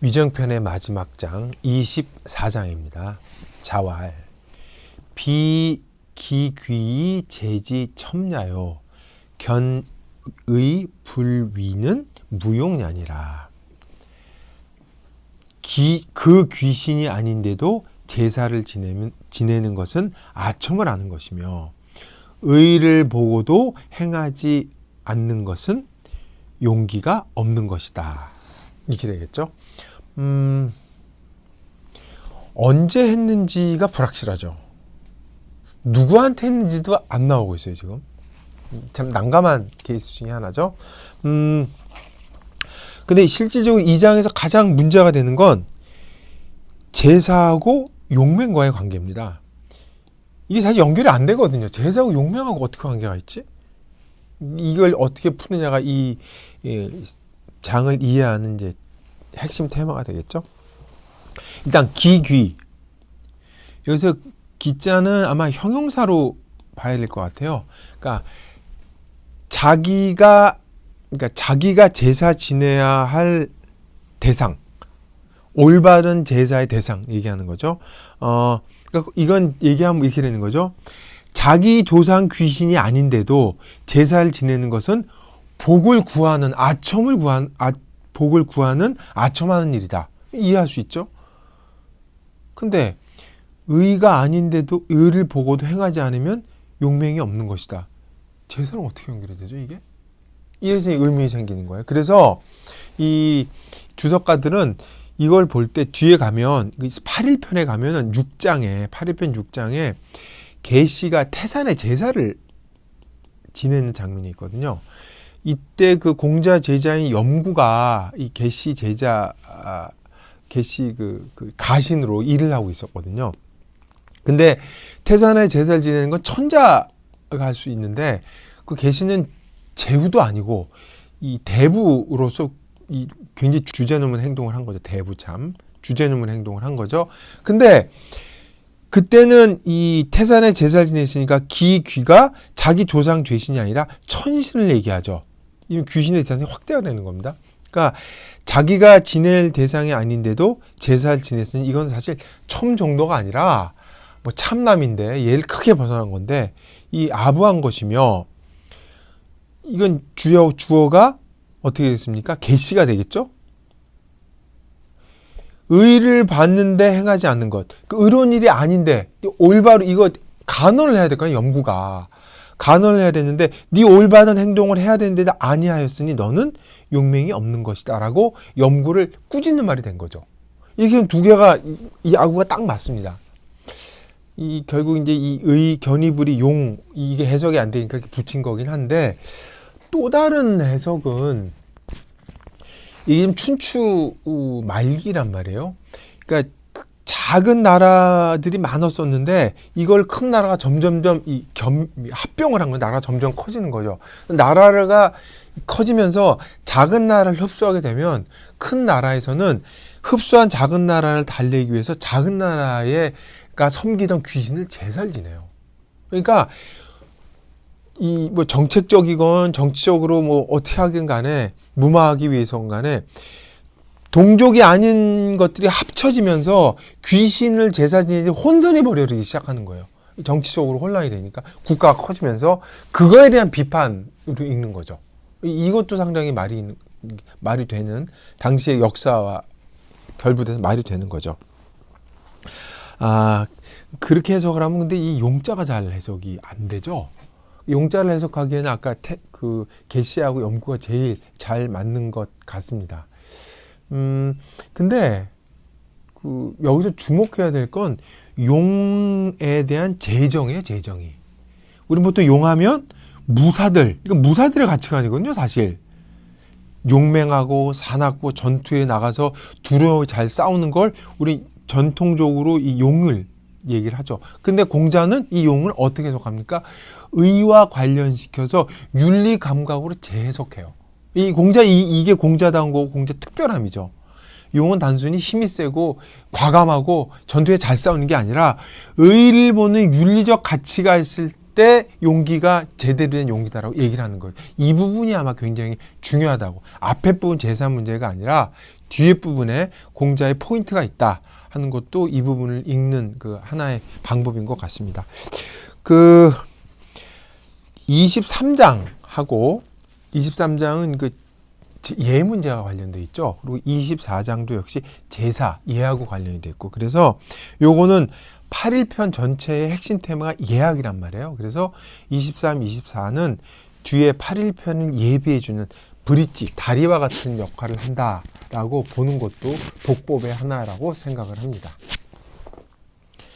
위정편의 마지막 장 24장입니다. 자왈 비기귀 제지 첨야요 견의 불위는 무용냐니라. 그 귀신이 아닌데도 제사를 지내는 것은 아첨을 하는 것이며 의를 보고도 행하지 않는 것은 용기가 없는 것이다. 이렇게 되겠죠. 언제 했는지가 불확실하죠. 누구한테 했는지도 안 나오고 있어요, 지금. 참 난감한 케이스 중에 하나죠. 근데 실질적으로 이 장에서 가장 문제가 되는 건 제사하고 용맹과의 관계입니다. 이게 사실 연결이 안 되거든요. 제사하고 용맹하고 어떻게 관계가 있지? 이걸 어떻게 푸느냐가 이 장을 이해하는 이제 핵심 테마가 되겠죠. 일단 기귀, 여기서 기자는 아마 형용사로 봐야 될 것 같아요. 그러니까 자기가 제사 지내야 할 대상, 올바른 제사의 대상 얘기하는 거죠. 그러니까 이건 얘기하면 이렇게 되는 거죠. 자기 조상 귀신이 아닌데도 제사를 지내는 것은 복을 구하는 아첨하는 일이다. 이해할 수 있죠? 근데 의가 아닌데도 의를 보고도 행하지 않으면 용맹이 없는 것이다. 제사랑 어떻게 연결이 되죠, 이게? 이래서 의문이 생기는 거예요. 그래서 이 주석가들은 이걸 볼 때 뒤에 가면 8일편에 가면은 8일편 6장에 계시가 태산의 제사를 지내는 장면이 있거든요. 이때 그 공자 제자인 염구가 이 계시 그 가신으로 일을 하고 있었거든요. 근데 태산의 제사를 지내는 건 천자가 할 수 있는데 그 계시는 제후도 아니고 이 대부로서 이 굉장히 주제넘은 행동을 한 거죠. 주제넘은 행동을 한 거죠. 근데 그때는 이 태산의 제사를 지냈으니까 기귀가 자기 조상 죄신이 아니라 천신을 얘기하죠. 이 귀신의 대상이 확대가 되는 겁니다. 그러니까 자기가 지낼 대상이 아닌데도 제사를 지냈으니 이건 사실 첨 정도가 아니라 뭐 참남인데 얘를 크게 벗어난 건데 이 아부한 것이며 이건 주어가 어떻게 됐습니까? 계시가 되겠죠? 의를 받는데 행하지 않는 것. 그 의로운 일이 아닌데 올바로 이거 간언을 해야 될까요? 염구가 간언을 해야 되는데 네 올바른 행동을 해야 되는데 아니하였으니 너는 용맹이 없는 것이다 라고 염구를 꾸짖는 말이 된 거죠. 이렇게 두 개가 이 아구가 딱 맞습니다. 이 결국 이제 이 의 견이불이 용 이게 해석이 안 되니까 이렇게 붙인 거긴 한데 또 다른 해석은 이게 춘추 말기란 말이에요. 그러니까 작은 나라들이 많았었는데 이걸 큰 나라가 점점점 합병을 한 거예요. 나라가 점점 커지는 거죠. 나라가 커지면서 작은 나라를 흡수하게 되면 큰 나라에서는 흡수한 작은 나라를 달래기 위해서 작은 나라가 섬기던 귀신을 제사를 지내요. 그러니까 이 뭐 정책적이건 정치적으로 뭐 어떻게 하긴 간에 무마하기 위해서건 간에 동족이 아닌 것들이 합쳐지면서 귀신을 제사 지내지 혼선이 벌어지기 시작하는 거예요. 정치적으로 혼란이 되니까 국가가 커지면서 그거에 대한 비판으로 읽는 거죠. 이것도 상당히 말이 되는 당시의 역사와 결부돼서 말이 되는 거죠. 그렇게 해석을 하면 근데 이 용자가 잘 해석이 안 되죠. 용자를 해석하기에는 아까 그 계시하고 염구가 제일 잘 맞는 것 같습니다. 근데 여기서 주목해야 될 건 용에 대한 재정이에요, 재정이. 우리 보통 용하면 무사들, 이건 무사들의 가치관이거든요, 사실. 용맹하고 사납고 전투에 나가서 두려워 잘 싸우는 걸 우리 전통적으로 이 용을 얘기를 하죠. 근데 공자는 이 용을 어떻게 해석합니까? 의와 관련시켜서 윤리 감각으로 재해석해요. 이게 공자다운 거고 공자 특별함이죠. 용은 단순히 힘이 세고 과감하고 전투에 잘 싸우는 게 아니라 의를 보는 윤리적 가치가 있을 때 용기가 제대로 된 용기다라고 얘기를 하는 거예요. 이 부분이 아마 굉장히 중요하다고. 앞에 부분 제사 문제가 아니라 뒤에 부분에 공자의 포인트가 있다 하는 것도 이 부분을 읽는 그 하나의 방법인 것 같습니다. 그 23장하고 23장은 그 예문제와 관련돼 있죠. 그리고 24장도 역시 제사, 예하고 관련이 돼 있고, 그래서 요거는 8일편 전체의 핵심 테마가 예학이란 말이에요. 그래서 23, 24는 뒤에 8일편을 예비해주는 브릿지, 다리와 같은 역할을 한다라고 보는 것도 독법의 하나라고 생각을 합니다.